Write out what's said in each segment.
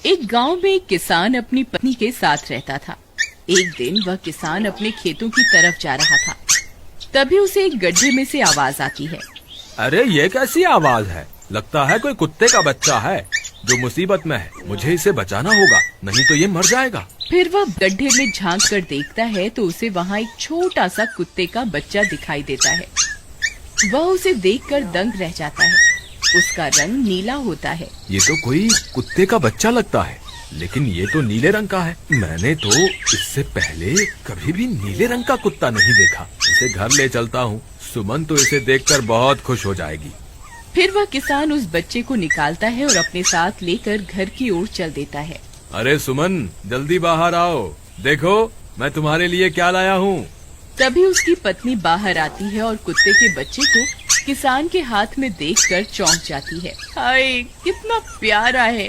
एक गांव में एक किसान अपनी पत्नी के साथ रहता था। एक दिन वह किसान अपने खेतों की तरफ जा रहा था। तभी उसे एक गड्ढे में से आवाज आती है। अरे ये कैसी आवाज है? लगता है कोई कुत्ते का बच्चा है जो मुसीबत में है। मुझे इसे बचाना होगा, नहीं तो ये मर जाएगा। फिर वह गड्ढे में झांक कर देखता है तो उसे वहाँ एक छोटा सा कुत्ते का बच्चा दिखाई देता है। वह उसे देखकर दंग रह जाता है। उसका रंग नीला होता है। ये तो कोई कुत्ते का बच्चा लगता है, लेकिन ये तो नीले रंग का है। मैंने तो इससे पहले कभी भी नीले रंग का कुत्ता नहीं देखा। इसे घर ले चलता हूँ। सुमन तो इसे देखकर बहुत खुश हो जाएगी। फिर वह किसान उस बच्चे को निकालता है और अपने साथ लेकर घर की ओर चल देता है। अरे सुमन, जल्दी बाहर आओ, देखो मैं तुम्हारे लिए क्या लाया हूँ। तभी उसकी पत्नी बाहर आती है और कुत्ते के बच्चे को किसान के हाथ में देखकर चौंक जाती है। हाय, कितना प्यारा है!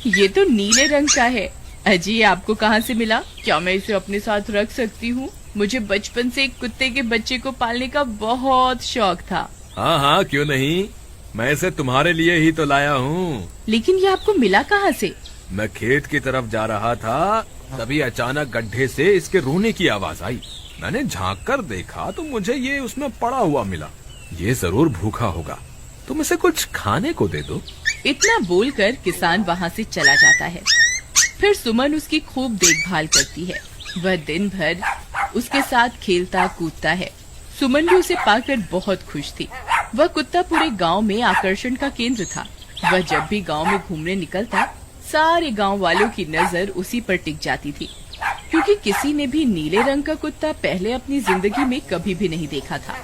ये तो नीले रंग का है। अजी, ये आपको कहाँ से मिला? क्या मैं इसे अपने साथ रख सकती हूँ? मुझे बचपन से एक कुत्ते के बच्चे को पालने का बहुत शौक था। हाँ हाँ, क्यों नहीं, मैं इसे तुम्हारे लिए ही तो लाया हूँ। लेकिन ये आपको मिला कहाँ से? मैं खेत की तरफ जा रहा था, तभी अचानक गड्ढे से इसके रोने की आवाज आई। मैंने झांक कर देखा तो मुझे ये उसमें पड़ा हुआ मिला। ये जरूर भूखा होगा, तुम इसे कुछ खाने को दे दो। इतना बोलकर किसान वहाँ से चला जाता है। फिर सुमन उसकी खूब देखभाल करती है। वह दिन भर उसके साथ खेलता कूदता है। सुमन भी उसे पाकर बहुत खुश थी। वह कुत्ता पूरे गांव में आकर्षण का केंद्र था। वह जब भी गांव में घूमने निकलता, सारे गांव वालों की नजर उसी पर टिक जाती थी, क्योंकि किसी ने भी नीले रंग का कुत्ता पहले अपनी जिंदगी में कभी भी नहीं देखा था।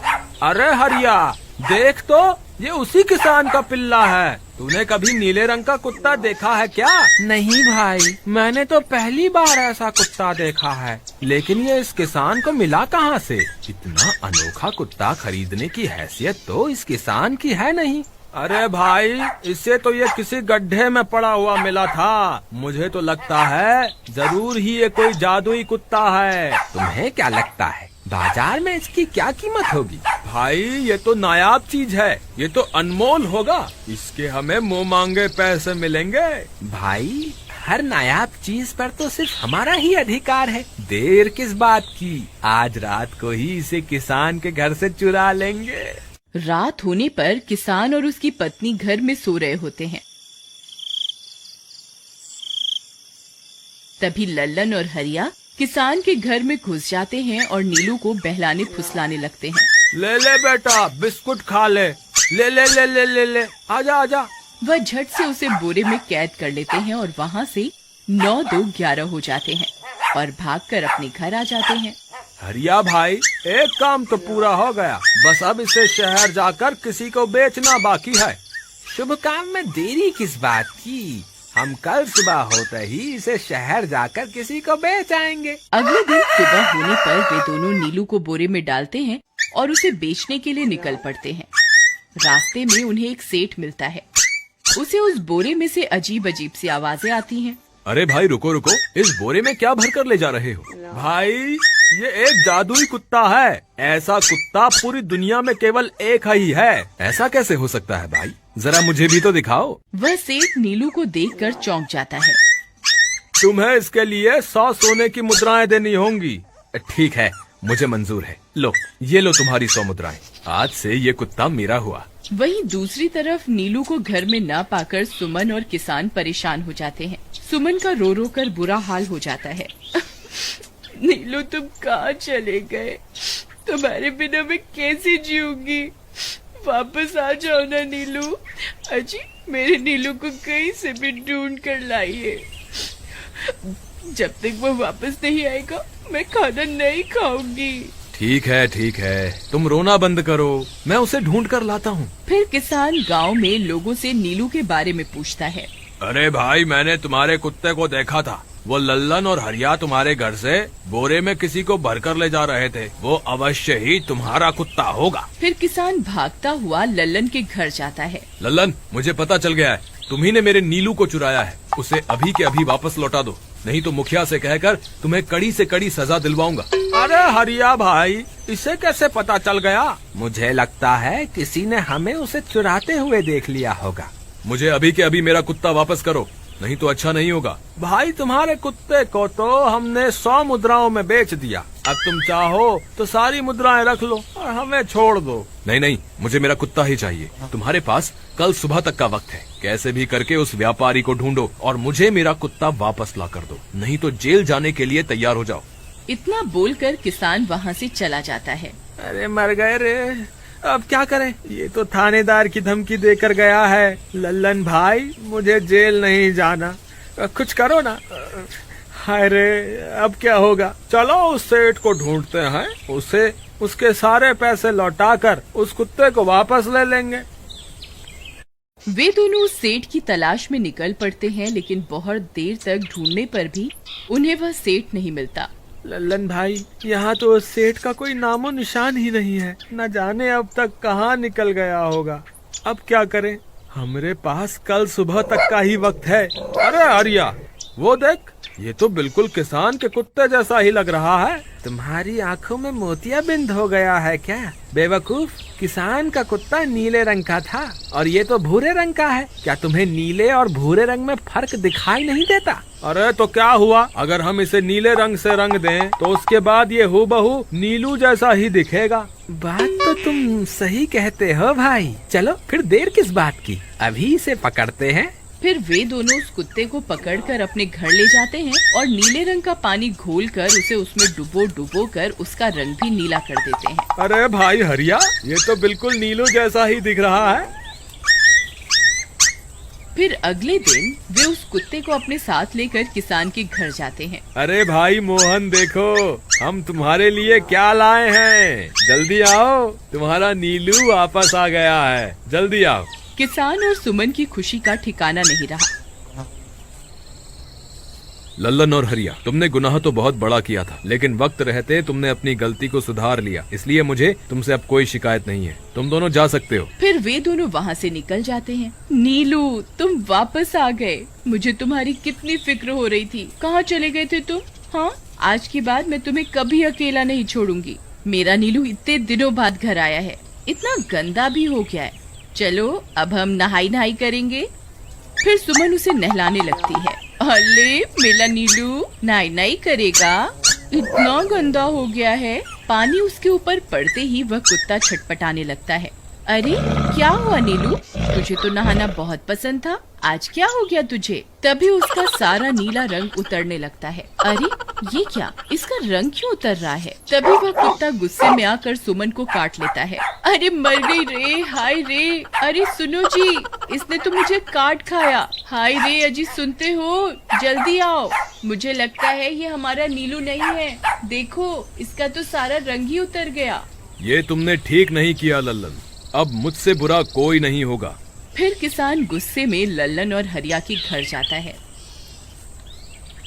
अरे हरिया, देख तो, ये उसी किसान का पिल्ला है। तूने कभी नीले रंग का कुत्ता देखा है क्या? नहीं भाई, मैंने तो पहली बार ऐसा कुत्ता देखा है। लेकिन ये इस किसान को मिला कहाँ से? इतना अनोखा कुत्ता खरीदने की हैसियत तो इस किसान की है नहीं। अरे भाई, इससे तो ये किसी गड्ढे में पड़ा हुआ मिला था। मुझे तो लगता है जरूर ही ये कोई जादुई कुत्ता है। तुम्हें क्या लगता है बाजार में इसकी क्या कीमत होगी? भाई, ये तो नायाब चीज है, ये तो अनमोल होगा। इसके हमें मुंह मांगे पैसे मिलेंगे। भाई, हर नायाब चीज पर तो सिर्फ हमारा ही अधिकार है। देर किस बात की, आज रात को ही इसे किसान के घर से चुरा लेंगे। रात होने पर किसान और उसकी पत्नी घर में सो रहे होते हैं। तभी लल्लन और हरिया किसान के घर में घुस जाते हैं और नीलू को बहलाने फुसलाने लगते हैं। ले ले बेटा, बिस्कुट खा ले। ले ले ले ले ले ले, आजा आजा। वह झट से उसे बोरे में कैद कर लेते हैं और वहाँ से 9-2-11 हो जाते हैं और भागकर अपने घर आ जाते हैं। हरिया भाई, एक काम तो पूरा हो गया, बस अब इसे शहर जाकर किसी को बेचना बाकी है। शुभ काम में देरी किस बात की? हम कल सुबह होते ही इसे शहर जाकर किसी को बेच आएंगे। अगले दिन सुबह होने पर वे दोनों नीलू को बोरे में डालते हैं और उसे बेचने के लिए निकल पड़ते हैं। रास्ते में उन्हें एक सेठ मिलता है। उसे उस बोरे में से अजीब अजीब सी आवाजें आती हैं। अरे भाई, रुको रुको, इस बोरे में क्या भर कर ले जा रहे हो? भाई, ये एक जादुई कुत्ता है। ऐसा कुत्ता पूरी दुनिया में केवल एक ही है। ऐसा कैसे हो सकता है भाई? जरा मुझे भी तो दिखाओ। वह सेठ नीलू को देखकर चौंक जाता है। तुम्हें इसके लिए 100 सोने की मुद्राएं देनी होंगी। ठीक है, मुझे मंजूर है। लो, ये लो तुम्हारी 100 मुद्राएं। आज से ये कुत्ता मेरा हुआ। वहीं दूसरी तरफ नीलू को घर में न पाकर सुमन और किसान परेशान हो जाते हैं। सुमन का रो रो कर बुरा हाल हो जाता है। नीलू, तुम कहाँ चले गए? तुम्हारे बिना मैं कैसे जीऊंगी? वापस आ जाओ ना नीलू। अजी, मेरे नीलू को कहीं से भी ढूंढ कर लाइए। जब तक वो वापस नहीं आएगा, मैं खाना नहीं खाऊंगी। ठीक है, तुम रोना बंद करो, मैं उसे ढूंढ कर लाता हूँ। फिर किसान गांव में लोगों से नीलू के बारे में पूछता है। अरे भाई, मैंने तुम्हारे कुत्ते को देखा था। वो लल्लन और हरिया तुम्हारे घर से बोरे में किसी को भरकर ले जा रहे थे। वो अवश्य ही तुम्हारा कुत्ता होगा। फिर किसान भागता हुआ लल्लन के घर जाता है। लल्लन, मुझे पता चल गया है, तुम्ही ने मेरे नीलू को चुराया है। उसे अभी के अभी वापस लौटा दो, नहीं तो मुखिया से कहकर तुम्हें कड़ी से कड़ी सजा दिलवाऊंगा। अरे हरिया भाई, इसे कैसे पता चल गया? मुझे लगता है किसी ने हमें उसे चुराते हुए देख लिया होगा। मुझे अभी के अभी मेरा कुत्ता वापस करो, नहीं तो अच्छा नहीं होगा। भाई तुम्हारे कुत्ते को तो हमने 100 मुद्राओं में बेच दिया, अब तुम चाहो तो सारी मुद्राएं रख लो और हमें छोड़ दो। नहीं नहीं, मुझे मेरा कुत्ता ही चाहिए। तुम्हारे पास कल सुबह तक का वक्त है, कैसे भी करके उस व्यापारी को ढूंढो और मुझे मेरा कुत्ता वापस ला कर दो, नहीं तो जेल जाने के लिए तैयार हो जाओ। इतना बोलकर किसान वहाँ से चला जाता है। अरे मर गए रे, अब क्या करें, ये तो थानेदार की धमकी देकर गया है। लल्लन भाई, मुझे जेल नहीं जाना, कुछ करो ना। हाय रे, अब क्या होगा। चलो उस सेठ को ढूंढते हैं, उसे उसके सारे पैसे लौटाकर उस कुत्ते को वापस ले लेंगे। वे दोनों उस सेठ की तलाश में निकल पड़ते हैं, लेकिन बहुत देर तक ढूंढने पर भी उन्हें वह सेठ नहीं मिलता। लल्लन भाई, यहाँ तो उस सेठ का कोई नामो निशान ही नहीं है, न जाने अब तक कहाँ निकल गया होगा। अब क्या करें, हमारे पास कल सुबह तक का ही वक्त है। अरे आर्या, वो देख, ये तो बिल्कुल किसान के कुत्ते जैसा ही लग रहा है। तुम्हारी आंखों में मोतियाबिंद हो गया है क्या बेवकूफ? किसान का कुत्ता नीले रंग का था और ये तो भूरे रंग का है। क्या तुम्हें नीले और भूरे रंग में फर्क दिखाई नहीं देता? अरे तो क्या हुआ, अगर हम इसे नीले रंग से रंग दें तो उसके बाद ये हूबहू नीलू जैसा ही दिखेगा। बात तो तुम सही कहते हो भाई। चलो फिर देर किस बात की, अभी इसे पकड़ते हैं। फिर वे दोनों उस कुत्ते को पकड़कर अपने घर ले जाते हैं और नीले रंग का पानी घोलकर उसे उसमें डुबो कर उसका रंग भी नीला कर देते हैं। अरे भाई हरिया, ये तो बिल्कुल नीलू जैसा ही दिख रहा है। फिर अगले दिन वे उस कुत्ते को अपने साथ लेकर किसान के घर जाते हैं। अरे भाई मोहन, देखो हम तुम्हारे लिए क्या लाए हैं, जल्दी आओ, तुम्हारा नीलू वापस आ गया है, जल्दी आओ। किसान और सुमन की खुशी का ठिकाना नहीं रहा। लल्लन और हरिया, तुमने गुनाह तो बहुत बड़ा किया था, लेकिन वक्त रहते तुमने अपनी गलती को सुधार लिया, इसलिए मुझे तुमसे अब कोई शिकायत नहीं है, तुम दोनों जा सकते हो। फिर वे दोनों वहाँ से निकल जाते हैं। नीलू, तुम वापस आ गए, मुझे तुम्हारी कितनी फिक्र हो रही थी, कहाँ चले गए थे तुम? हाँ, आज के बाद मैं तुम्हें कभी अकेला नहीं छोड़ूंगी। मेरा नीलू इतने दिनों बाद घर आया है, इतना गंदा भी हो गया है। चलो अब हम नहाई करेंगे। फिर सुमन उसे नहलाने लगती है। अरे मेरा नीलू नहाई करेगा, इतना गंदा हो गया है। पानी उसके ऊपर पड़ते ही वह कुत्ता छटपटाने लगता है। अरे क्या हुआ नीलू, तुझे तो नहाना बहुत पसंद था, आज क्या हो गया तुझे? तभी उसका सारा नीला रंग उतरने लगता है। अरे ये क्या, इसका रंग क्यों उतर रहा है? तभी वह कुत्ता गुस्से में आकर सुमन को काट लेता है। अरे मर गई रे, हाय रे, अरे सुनो जी, इसने तो मुझे काट खाया। हाय रे अजी, सुनते हो, जल्दी आओ, मुझे लगता है ये हमारा नीलू नहीं है, देखो इसका तो सारा रंग ही उतर गया। ये तुमने ठीक नहीं किया लल्लन, अब मुझसे बुरा कोई नहीं होगा। फिर किसान गुस्से में लल्लन और हरिया के घर जाता है।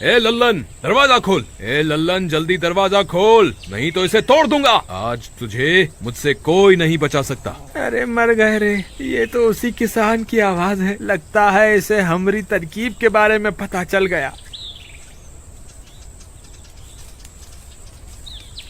ए लल्लन, दरवाजा खोल। ए लल्लन, जल्दी दरवाजा खोल, नहीं तो इसे तोड़ दूंगा। आज तुझे मुझसे कोई नहीं बचा सकता। अरे मर गए रे, ये तो उसी किसान की आवाज है, लगता है इसे हमारी तरकीब के बारे में पता चल गया।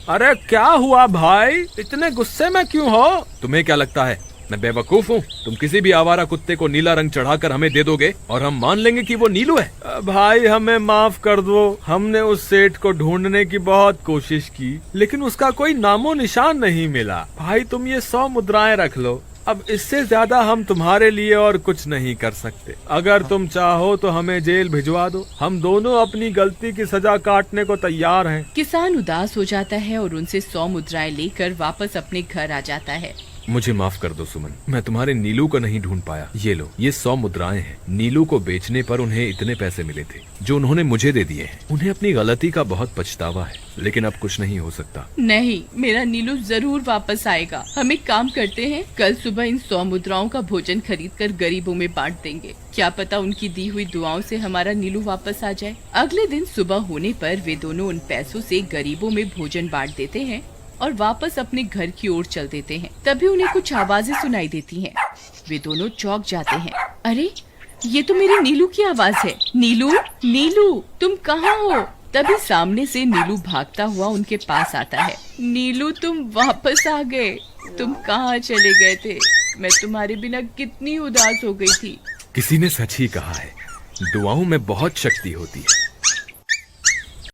अरे क्या हुआ भाई, इतने गुस्से में क्यों हो? तुम्हें क्या लगता है मैं बेवकूफ हूँ? तुम किसी भी आवारा कुत्ते को नीला रंग चढ़ाकर हमें दे दोगे और हम मान लेंगे कि वो नीलू है? भाई हमें माफ कर दो, हमने उस सेठ को ढूंढने की बहुत कोशिश की, लेकिन उसका कोई नामो निशान नहीं मिला। भाई तुम ये 100 मुद्राएं रख लो, अब इससे ज्यादा हम तुम्हारे लिए और कुछ नहीं कर सकते। अगर तुम चाहो तो हमें जेल भिजवा दो, हम दोनों अपनी गलती की सजा काटने को तैयार हैं। किसान उदास हो जाता है और उनसे 100 मुद्राएं लेकर वापस अपने घर आ जाता है। मुझे माफ कर दो सुमन, मैं तुम्हारे नीलू को नहीं ढूंढ पाया। ये लो, ये 100 मुद्राएं हैं। नीलू को बेचने पर उन्हें इतने पैसे मिले थे जो उन्होंने मुझे दे दिए हैं। उन्हें अपनी गलती का बहुत पछतावा है, लेकिन अब कुछ नहीं हो सकता। नहीं, मेरा नीलू जरूर वापस आएगा। हम एक काम करते हैं, कल सुबह इन 100 मुद्राओं का भोजन खरीदकर गरीबों में बांट देंगे। क्या पता उनकी दी हुई दुआओं से हमारा नीलू वापस आ जाए। अगले दिन सुबह होने पर वे दोनों उन पैसों से गरीबों में भोजन बांट देते हैं और वापस अपने घर की ओर चल देते हैं। तभी उन्हें कुछ आवाजें सुनाई देती हैं। वे दोनों चौंक जाते हैं। अरे ये तो मेरे नीलू की आवाज है। नीलू, नीलू तुम कहाँ हो? तभी सामने से नीलू भागता हुआ उनके पास आता है। नीलू तुम वापस आ गए, तुम कहाँ चले गए थे? मैं तुम्हारे बिना कितनी उदास हो गई थी। किसी ने सच ही कहा है, दुआओं में बहुत शक्ति होती है।